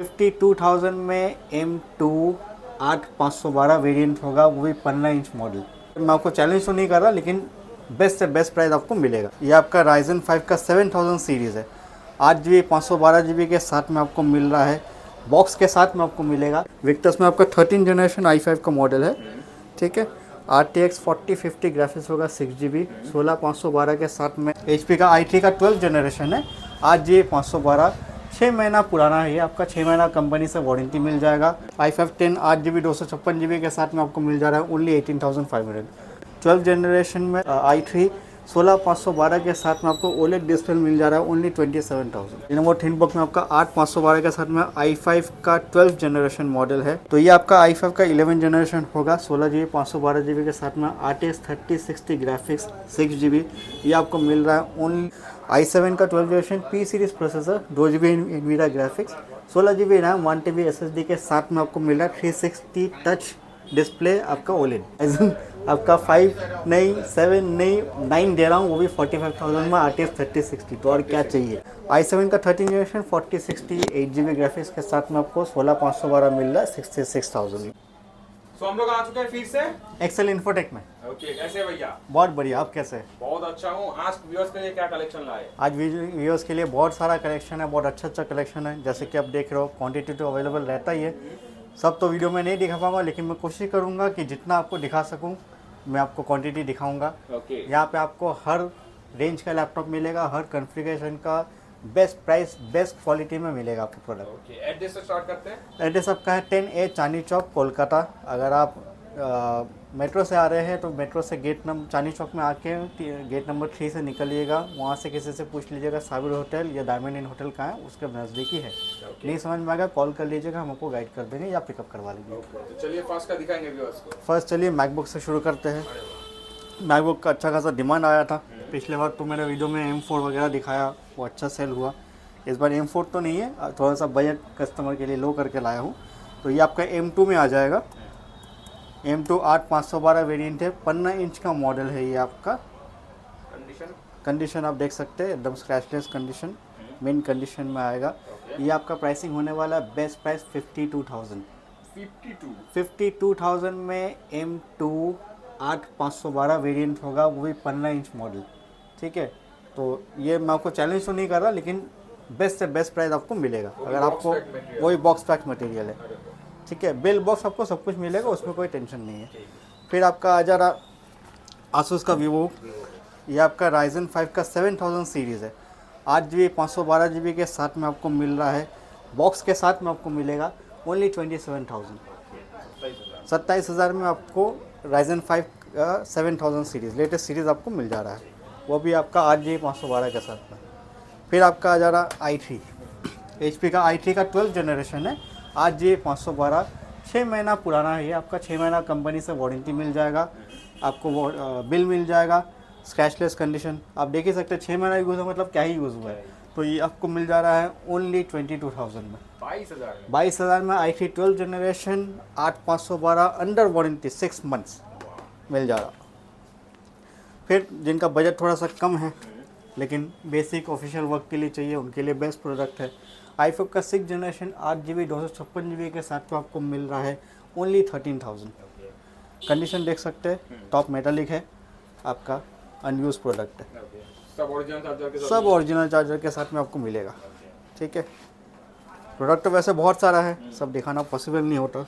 52,000 में M2 8512 variant होगा, वो भी 15 इंच मॉडल। मैं आपको चैलेंज तो नहीं कर रहा, लेकिन बेस्ट से बेस्ट प्राइस आपको मिलेगा। ये आपका Ryzen 5 का 7000 सीरीज़ है। 8 GB 512 GB के साथ में आपको मिल रहा है, बॉक्स के साथ में आपको मिलेगा। विक्टर्स में आपका 13 जनरेशन i5 का मॉडल है, ठीक है। RTX 4050 ग्राफिक्स होगा, 6 GB 16512 के साथ में। HP का i3 का 12 जनरेशन है, 8 GB 512, 6 महीना पुराना है ये आपका, 6 महीना कंपनी से वारंटी मिल जाएगा। i5 10 8 GB 256 GB के साथ में आपको मिल जा रहा है ओनली 18,500। 12 जनरेशन में i3 16512 के साथ में आपको OLED डिस्प्ले मिल जा रहा है ओनली 27,000। Lenovo ThinkPad में आपका 8512 के साथ में i5 का 12 जनरेशन मॉडल है। तो ये आपका i5 का 11 जनरेशन होगा, 16 GB 512 GB के साथ में RTX 3060 ग्राफिक्स 6 GB। ये आपको मिल रहा है ओनली। i7 का 12 generation P series processor, 2 GB NVIDIA graphics, 16 GB RAM, 1 TB SSD के साथ में आपको मिल रहा है 360 टच डिस्प्ले आपका OLED। आपका 5 नहीं 7 नहीं 9 दे रहा हूँ, वो भी 45,000 में RTX 3060। तो और क्या चाहिए। i7 का 13 जनरेशन 4060 8 GB ग्राफिक्स के साथ में आपको 16512 मिल रहा है 66,000 में। तो हम लोग आ चुके हैं फिर से एक्सेल इन्फोटेक में। ओके, कैसे भैया? बहुत बढ़िया, आप कैसे? बहुत अच्छा हूँ। आज व्यूअर्स के लिए क्या कलेक्शन लाए? आज व्यूअर्स के लिए बहुत सारा कलेक्शन है, बहुत अच्छा कलेक्शन है। जैसे कि आप देख रहे हो, क्वांटिटी तो अवेलेबल रहता ही है। सब तो वीडियो में नहीं दिखा पाऊंगा, लेकिन मैं कोशिश करूंगा कि जितना आपको दिखा सकूं मैं आपको क्वांटिटी दिखाऊंगा। ओके। यहाँ पे आपको हर रेंज का लैपटॉप मिलेगा, हर कॉन्फ़िगरेशन का बेस्ट प्राइस बेस्ट क्वालिटी में मिलेगा आपको प्रोडक्ट। ओके, एड्रेस से स्टार्ट करते हैं। एड्रेस आपका है 10A चांदनी चौक, कोलकाता। अगर आप मेट्रो से आ रहे हैं तो मेट्रो से चांदनी चौक में आके गेट नंबर 3 से निकलिएगा। वहाँ से किसी से पूछ लीजिएगा साबिर होटल या डायमंड इन होटल कहाँ है, उसके नज़दीकी है। नहीं समझ में आएगा कॉल कर लीजिएगा, हम आपको गाइड कर देंगे या पिकअप करवा लीजिएगा। तो चलिए फर्स्ट का दिखाएंगे व्यूअर्स को। फर्स्ट चलिए मैकबुक से शुरू करते हैं। मैकबुक का अच्छा खासा डिमांड आया था पिछले बार, तो मेरे वीडियो में M4 वगैरह दिखाया, वो अच्छा सेल हुआ। इस बार M4 तो नहीं है, थोड़ा सा बजट कस्टमर के लिए लो करके लाया हूँ। तो ये आपका M2 में आ जाएगा। M2 8512 वेरिएंट है, 15 इंच का मॉडल है ये आपका। कंडीशन आप देख सकते हैं, एकदम स्क्रैचलेस कंडीशन, मेन कंडीशन में आएगा। ये आपका प्राइसिंग होने वाला है बेस्ट प्राइस 52,000। 52,000 में M2 8512 वेरिएंट होगा, वो भी 15 इंच मॉडल, ठीक है। तो ये मैं आपको चैलेंज तो नहीं कर रहा, लेकिन बेस्ट से बेस्ट प्राइस आपको मिलेगा। अगर आपको वही बॉक्स पैक मटेरियल है, ठीक है। बिल बॉक्स आपको सब कुछ मिलेगा, उसमें कोई टेंशन नहीं है। फिर आपका आ जा रहा आसूस का वीवो। ये आपका Ryzen 5 का 7000 सीरीज़ है, 8 GB 512 GB के साथ में आपको मिल रहा है, बॉक्स के साथ में आपको मिलेगा ओनली 27,000। 27,000 में आपको Ryzen 5 का 7000 सीरीज़ लेटेस्ट सीरीज़ आपको मिल जा रहा है, वो भी आपका 8 GB 512 के साथ में। फिर आपका आ जा रहा i3, HP का i3 का 12 जनरेशन है, 8 GB 512, 6 महीना पुराना है ये आपका, 6 महीना कंपनी से वारंटी मिल जाएगा आपको, वो बिल मिल जाएगा, स्क्रैचलेस कंडीशन। आप देख ही सकते हैं 6 महीना यूज़ हुआ, मतलब क्या ही यूज़ हुआ है। तो ये आपको मिल जा रहा है ओनली 22,000 में। 22,000 में i3 12 generation 8512 under warranty 6 months मिल जा रहा। फिर जिनका बजट थोड़ा सा कम है लेकिन बेसिक ऑफिशियल वर्क के लिए चाहिए, उनके लिए बेस्ट प्रोडक्ट है। i5 का 6 जनरेशन 8 GB 256 GB के साथ में आपको मिल रहा है ओनली 13,000। कंडीशन देख सकते हैं, टॉप मेटालिक है आपका, अनयूज प्रोडक्ट है। सब ओरिजिनल चार्जर के साथ में आपको मिलेगा, ठीक है। प्रोडक्ट तो वैसे बहुत सारा है, सब दिखाना पॉसिबल नहीं होता,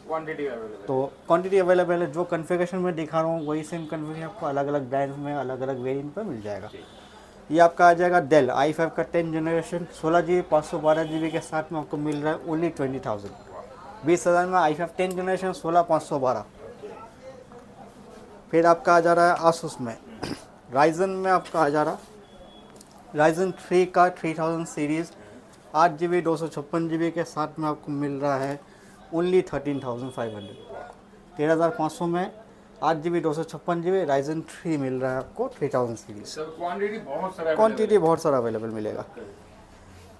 तो क्वांटिटी अवेलेबल है। जो कॉन्फ़िगरेशन में दिखा रहा हूँ वही सेम कॉन्फ़िगरेशन आपको अलग अलग ब्रांड्स में अलग अलग वेरिएंट पर मिल जाएगा। ये आपका आ जाएगा डेल i5 का 10 जनरेशन 16 GB 512 GB के साथ में आपको मिल रहा है ओनली 20,000। 20,000 में i5 10 जनरेशन 16/512। फिर आपका आ जा रहा है आसूस में, राइजन में आपका आ जा रहा Ryzen 3 का 3000 सीरीज़ 8 GB 256 GB के साथ में आपको मिल रहा है ओनली 13,500। 13,500 में 8 GB 256 GB Ryzen 3 मिल रहा है आपको 3000 सीरीज़। क्वांटिटी बहुत सारा अवेलेबल मिलेगा।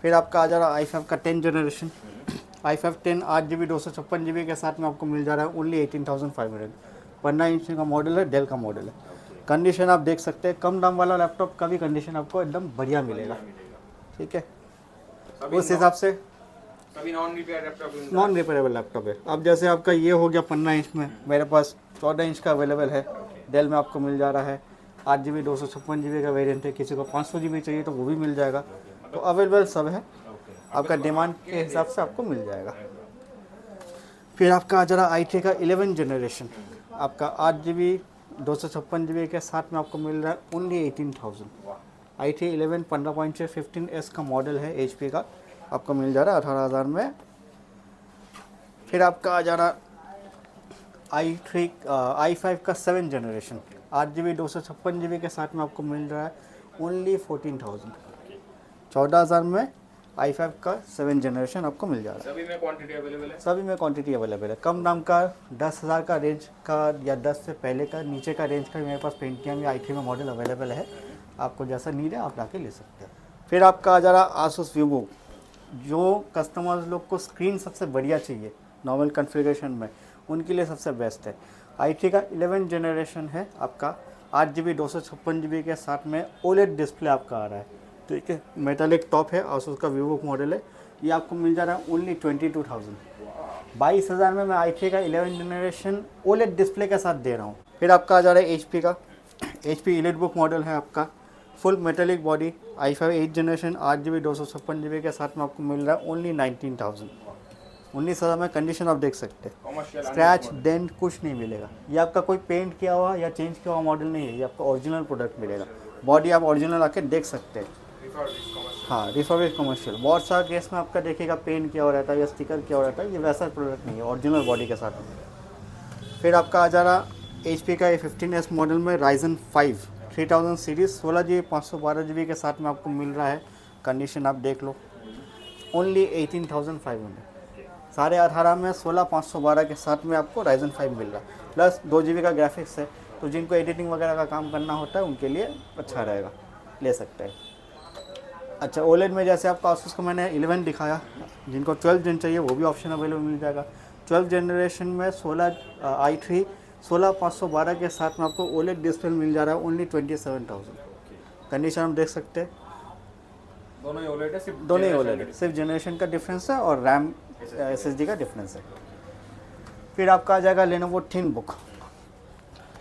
फिर आपका आ जा रहा i5 का 10 जनरेशन, i5 10 8 GB 256 GB के साथ में आपको मिल जा रहा है ओनली 18,500। 15 इंच का मॉडल है, डेल का मॉडल है। कंडीशन आप देख सकते हैं, कम दाम वाला लैपटॉप का भी कंडीशन आपको एकदम बढ़िया मिलेगा, ठीक है। उस हिसाब से सभी non repair laptop non repairable laptop है। अब जैसे आपका ये हो गया 15 इंच में, मेरे पास 14 इंच का अवेलेबल है, डेल में आपको मिल जा रहा है। 8 GB 256 GB का वेरिएंट है, किसी को 500 GB चाहिए तो वो भी मिल जाएगा। तो अवेलेबल सब है, आपका डिमांड के हिसाब से आपको मिल जाएगा। फिर आपका आ जा रहा आई का 11 जनरेशन, आपका 8 GB 256 GB के साथ में आपको मिल रहा है ओनली 18,000। आई 11 15.6 15S का मॉडल है, HP का, आपको मिल जा रहा है 18,000 में। फिर आपका आ जा रहा i5 का 7 जनरेशन, 8 GB 256 GB के साथ में आपको मिल रहा है ओनली 14,000। 14,000 में i5 का 7 जनरेशन आपको मिल जा रहा है। सभी में क्वांटिटी अवेलेबल है। सभी में क्वांटिटी अवेलेबल है। कम दाम का 10,000 का रेंज का या 10 से पहले का नीचे का रेंज का मेरे पास पेंटियम या i3 में मॉडल अवेलेबल है। आपको जैसा नीड है आप लाके ले सकते हैं। फिर आपका आ जा रहा आसूस वीवो, जो कस्टमर्स लोग को स्क्रीन सबसे बढ़िया चाहिए नॉर्मल कॉन्फ़िगरेशन में, उनके लिए सबसे बेस्ट है। i3 का 11 जनरेशन है आपका, 8 GB 256 GB के साथ में OLED डिस्प्ले आपका आ रहा है, ठीक है। मेटालिक टॉप है, आसूस का वीवो मॉडल है, ये आपको मिल जा रहा है ओनली 22,000। 22,000 में मैं i3 का 11 जनरेशन OLED डिस्प्ले के साथ दे रहा हूँ। फिर आपका आ जा रहा है HP का, HP EliteBook मॉडल है आपका, full metallic body, i5 8 generation 8 GB 256 GB के साथ में आपको मिल रहा है ओनली 19,000। 19,000 में कंडीशन आप देख सकते हैं, कमर्शियल स्क्रैच डेंट कुछ नहीं मिलेगा। ये आपका कोई पेंट किया हुआ या चेंज किया हुआ मॉडल नहीं है, ये आपका ओरिजिनल प्रोडक्ट मिलेगा। बॉडी आप ओरिजिनल आके देख सकते हैं। हाँ, रिफर्बिश कमर्शियल। बहुत सारा केस में आपका देखिएगा पेंट किया हुआ रहता है या स्टिकर किया हुआ रहता है, ये वैसा प्रोडक्ट नहीं है, ओरिजिनल बॉडी के साथ में। फिर आपका आ जा रहा HP का ये 15S मॉडल में Ryzen 5 3000 सीरीज़ 16 GB 512 GB के साथ में आपको मिल रहा है। कंडीशन आप देख लो, ओनली 18,500। 18.5 में 16 512 के साथ में आपको Ryzen 5 मिल रहा है, प्लस 2 GB का ग्राफिक्स है। तो जिनको एडिटिंग वगैरह का काम करना होता है उनके लिए अच्छा रहेगा, ले सकते हैं। अच्छा, OLED में जैसे आपका आसूस का मैंने 11 दिखाया, जिनको 12 जन चाहिए वो भी ऑप्शन अवेलेबल मिल जाएगा। 12 जनरेशन में 16 i3 16 512 के साथ में आपको OLED डिस्प्ले मिल जा रहा है ओनली 27,000। कंडीशन हम देख सकते हैं, दोनों ही OLED है, दोनों ही OLED है, सिर्फ जनरेशन का डिफरेंस है और रैम SSD का डिफरेंस है। फिर आपका आ जाएगा Lenovo ThinkBook।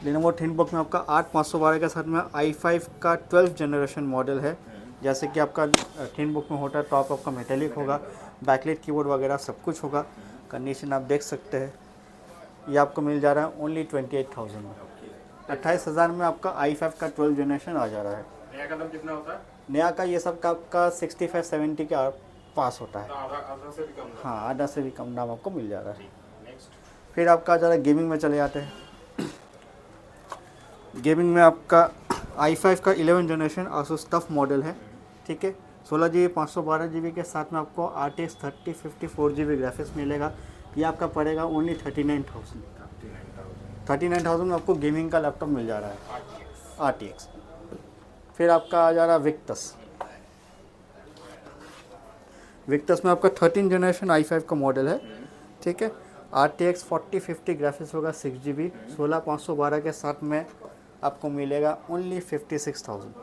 Lenovo ThinkBook में आपका 8 512 के साथ में i5 का 12 जनरेशन मॉडल है। जैसे कि आपका ThinkBook में होता है, टॉप आपका मेटेलिक होगा, बैकलाइट कीबोर्ड वगैरह सब कुछ होगा। कंडीशन आप देख सकते हैं, ये आपको मिल जा रहा है ओनली 28,000 में। 28,000 में आपका i5 का 12 जनरेशन आ जा रहा है। नया कदम कितना होता है? नया का ये सब का आपका 65-70 के पास होता है। आधा से भी कम। हाँ, आधा से भी कम दाम आपको मिल जा रहा है। नेक्स्ट फिर आपका आ जा रहा है गेमिंग में चले जाते हैं। गेमिंग में आपका i5 का 11 जनरेशन आसूस टफ मॉडल है, ठीक है। 16 GB 512 GB के साथ में आपको RTX 3054 GB ग्राफिक्स मिलेगा। ये आपका पड़ेगा ओनली 39,000। 39,000 में आपको गेमिंग का लैपटॉप मिल जा रहा है RTX। फिर आपका आ जा रहा है विक्टस में आपका 13 जनरेशन i5 का मॉडल है, ठीक है। RTX 4050 ग्राफिक्स होगा, 6 GB 16 512 के साथ में आपको मिलेगा ओनली 56,000।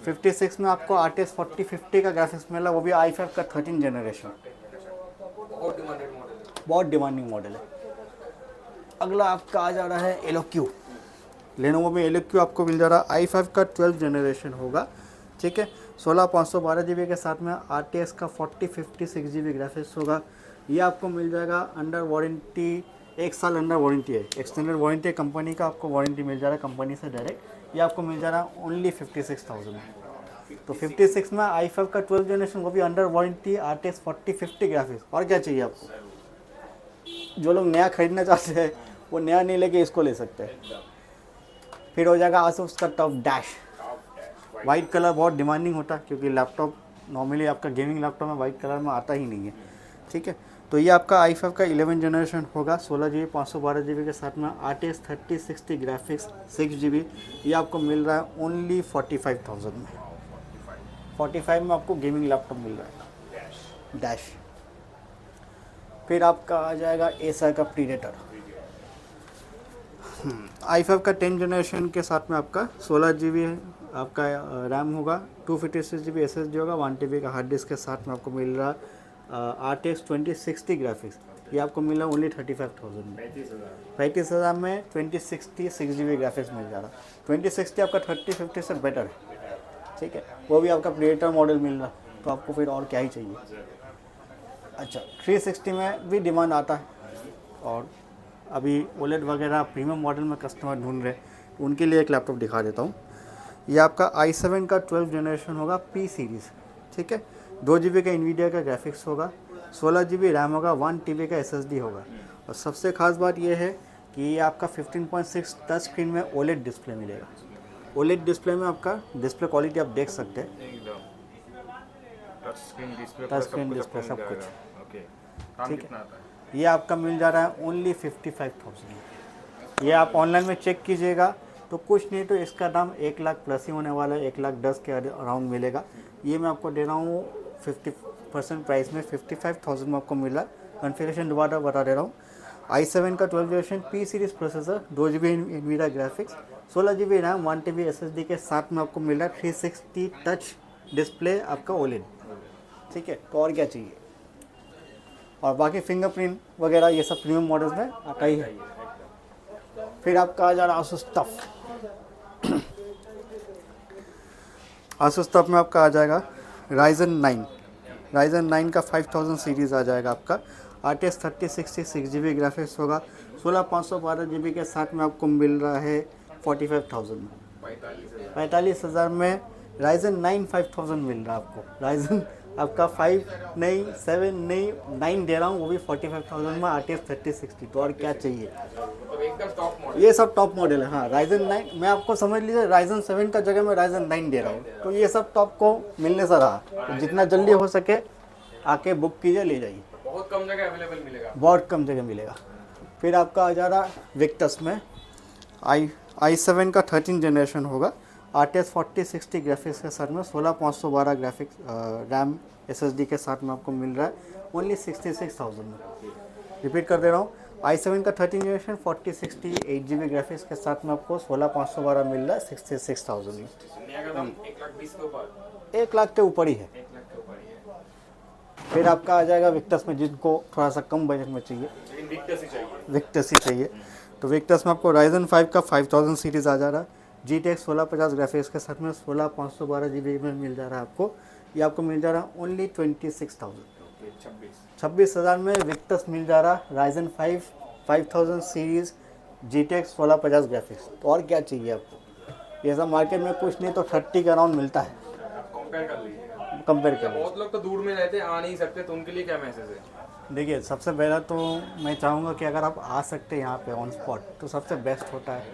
56 में आपको RTX 4050 का ग्राफिक्स मिला, वो भी i5 का 13 जनरेशन। बहुत डिमांडिंग मॉडल है। अगला आपका आ जा रहा है Eloque। Lenovo में Eloque आपको मिल जा रहा है, i5 का 12 जनरेशन होगा, ठीक है। 16 512 GB के साथ में RTX का 4050 6 GB ग्राफिक्स होगा। ये आपको मिल जाएगा अंडर वारंटी, 1 साल अंडर वारंटी है, एक्सटेंडेड वारंटी है, कंपनी का आपको वारंटी मिल जा रहा है कंपनी से डायरेक्ट। ये आपको मिल जा रहा है ओनली 56,000। तो 56 में i5 का 12 जनरेशन, वो भी अंडर वारंटी, RTX 4050 ग्राफिक्स। और क्या चाहिए आपको? जो लोग नया खरीदना चाहते हैं वो नया नहीं लेके इसको ले सकते हैं। फिर हो जाएगा आसूस का टॉप डैश। वाइट कलर बहुत डिमांडिंग होता है, क्योंकि लैपटॉप नॉर्मली आपका गेमिंग लैपटॉप में वाइट कलर में आता ही नहीं है, ठीक है। तो ये आपका i5 का 11 जनरेशन होगा, 16 GB 512 GB के साथ में RTX 3060 ग्राफिक्स 6 GB। ये आपको मिल रहा है ओनली 45,000 में। 45 में आपको गेमिंग लैपटॉप मिल रहा है डैश। फिर आपका आ जाएगा एसर का प्रीडेटर। i5 का 10 जनरेशन के साथ में आपका 16 GB आपका रैम होगा, 256 GB SSD होगा, 1 TB का हार्ड डिस्क के साथ में आपको मिल रहा है RTX 2060 ग्राफिक्स, ये आपको मिला ओनली 35,000 में। 35,000 में 2060 6GB ग्राफिक्स मिल जा रहा। 2060 आपका 3050 से बेटर है, ठीक है, वो भी आपका प्रीडेटर मॉडल मिल रहा, तो आपको फिर और क्या ही चाहिए। अच्छा 360 में भी डिमांड आता है, और अभी OLED वगैरह प्रीमियम मॉडल में कस्टमर ढूंढ रहे, उनके लिए एक लैपटॉप दिखा देता हूँ। ये आपका i7 का 12 जनरेशन होगा P सीरीज़, ठीक है, 2GB का NVIDIA का ग्राफिक्स होगा, 16GB रैम होगा, 1TB का SSD होगा, और सबसे ख़ास बात ये है कि ये आपका 15.6 टच स्क्रीन में OLED डिस्प्ले मिलेगा। OLED डिस्प्ले में आपका डिस्प्ले क्वालिटी आप देख सकते हैं, टच स्क्रीन डिस्प्ले सब कुछ। ओके, दाम ठीक कितना आता है? ये आपका मिल जा रहा है ओनली 55,000। ये आप ऑनलाइन में चेक कीजिएगा तो कुछ नहीं तो इसका दाम 1 लाख प्लस ही होने वाला है, 1,10,000 के अराउंड मिलेगा। ये मैं आपको दे रहा हूँ 50% प्राइस में, 55,000 में आपको मिला। कॉन्फ़िगरेशन दोबारा बता दे रहा हूँ, i7 का 12 generation P series processor, 2GB NVIDIA graphics, 16GB RAM, 1TB SSD के साथ में आपको मिल रहा है 360 टच डिस्प्ले आपका OLED, ठीक है, तो और क्या चाहिए। और बाकी फिंगरप्रिंट वगैरह ये सब प्रीमियम मॉडल्स में आता ही है। फिर आपका आ जा रहा Asus TUF। Asus TUF में आपका आ जाएगा Ryzen 9 का 5000 सीरीज़ आ जाएगा आपका, RTX 3060 6GB ग्राफिक्स होगा, 16,512GB के साथ में आपको मिल रहा है 45,000 में। 45,000 में Ryzen 9 5000 मिल रहा है आपको। Ryzen आपका 5 नहीं 7 नहीं 9 दे रहा हूँ, वो भी 45,000 में, RTX 3060, तो और क्या चाहिए। तो एकदम टॉप मॉडल, ये सब टॉप मॉडल है। हाँ Ryzen 9 मैं आपको समझ लीजिए Ryzen 7 का जगह मैं Ryzen 9 दे रहा हूँ, तो ये सब तो आपको मिलने से रहा, तो जितना जल्दी हो सके आके बुक कीजिए, ले जाइए, बहुत कम जगह अवेलेबल मिलेगा। बहुत कम जगह मिलेगा। फिर आपका आ जा रहा विक्टस में i7 का 13 जनरेशन होगा, RTX 4060 ग्राफिक्स के साथ में, 16,512 ग्राफिक्स रैम SSD के साथ में आपको मिल रहा है ओनली 66,000 में। रिपीट कर दे रहा हूँ, i7 का 13 जनरेशन 4060 8GB ग्राफिक्स के साथ में आपको 16,512 मिल रहा है 66,000 में। नया का दाम 1,20,000 के ऊपर, 1 लाख के ऊपर ही है। 1 लाख के ऊपर ही है। फिर आपका आ जाएगा विक्टस में, जिनको थोड़ा सा कम बजट में चाहिए, लेकिन विक्टस ही चाहिए। विक्टस ही चाहिए, तो विक्टस में आपको Ryzen 5 का 5000 सीरीज़ आ जा रहा है, GTX 1650 ग्राफिक्स के साथ में 16,512GB में मिल जा रहा है आपको। ये आपको मिल जा रहा है ओनली 26,000, 26,000 में विक्टस मिल जा रहा है Ryzen 5 5000 सीरीज़ GTX 1650 ग्राफिक्स, तो और क्या चाहिए आपको। ये सब मार्केट में कुछ नहीं तो 30 के अराउंड मिलता है, कंपेयर कर लीजिए। कंपेयर कर। बहुत लोग तो दूर में रहते हैं, आ नहीं सकते, तो उनके लिए क्या मैसेज है? देखिए सबसे पहला तो मैं चाहूँगा कि अगर आप आ सकते हैं यहाँ पे ऑन स्पॉट तो सबसे बेस्ट होता है,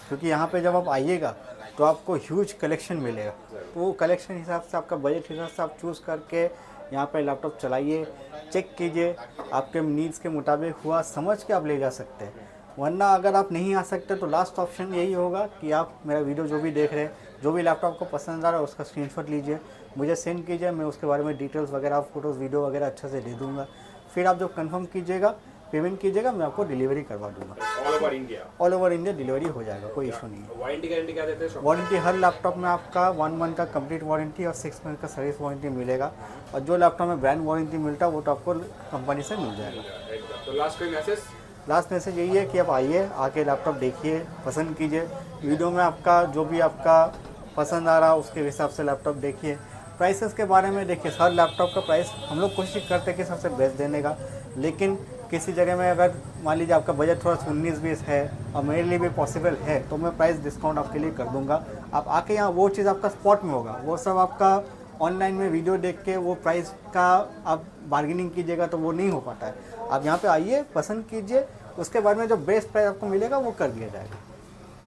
क्योंकि यहाँ पे जब आप आइएगा तो आपको ह्यूज कलेक्शन मिलेगा, तो वो कलेक्शन हिसाब से आपका बजट हिसाब से आप चूज़ करके यहाँ पे लैपटॉप चलाइए, चेक कीजिए, आपके नीड्स के मुताबिक हुआ समझ के आप ले जा सकते हैं। वरना अगर आप नहीं आ सकते तो लास्ट ऑप्शन यही होगा कि आप मेरा वीडियो जो भी देख रहे हैं, जो भी लैपटॉप को पसंद आ रहा है उसका स्क्रीनशॉट लीजिए, मुझे सेंड कीजिए, मैं उसके बारे में डिटेल्स वगैरह फ़ोटोज़ वीडियो वगैरह अच्छे से दे दूँगा। फिर आप जब कंफर्म कीजिएगा, पेमेंट कीजिएगा, मैं आपको डिलीवरी करवा दूँगा। ऑल ओवर इंडिया डिलीवरी हो जाएगा, कोई इशू नहीं है। वारंटी गारंटी क्या देते हैं? वारंटी हर लैपटॉप में आपका 1 मंथ का कंप्लीट वारंटी और 6 मंथ का सर्विस वारंटी मिलेगा, और जो लैपटॉप में ब्रांड वारंटी मिलता है वो तो आपको कंपनी से मिल जाएगा। तो लास्ट कोई मैसेज? लास्ट मैसेज यही है कि आप आइए, आके लैपटॉप देखिए, पसंद कीजिए, वीडियो में आपका जो भी आपका पसंद आ रहा है उसके हिसाब से लैपटॉप देखिए। प्राइसेस के बारे में देखिए, हर लैपटॉप का प्राइस हम लोग कोशिश करते हैं कि सबसे बेस्ट देने का, लेकिन किसी जगह में अगर मान लीजिए आपका बजट थोड़ा 19-20 है और मेरे लिए भी पॉसिबल है तो मैं प्राइस डिस्काउंट आपके लिए कर दूंगा। आप आके यहाँ वो चीज़ आपका स्पॉट में होगा, वो सब आपका ऑनलाइन में वीडियो देख के वो प्राइस का आप बार्गेनिंग कीजिएगा तो वो नहीं हो पाता है। आप यहाँ पे आइए, पसंद कीजिए, उसके बाद में जो बेस्ट प्राइस आपको मिलेगा वो कर दिया जाएगा।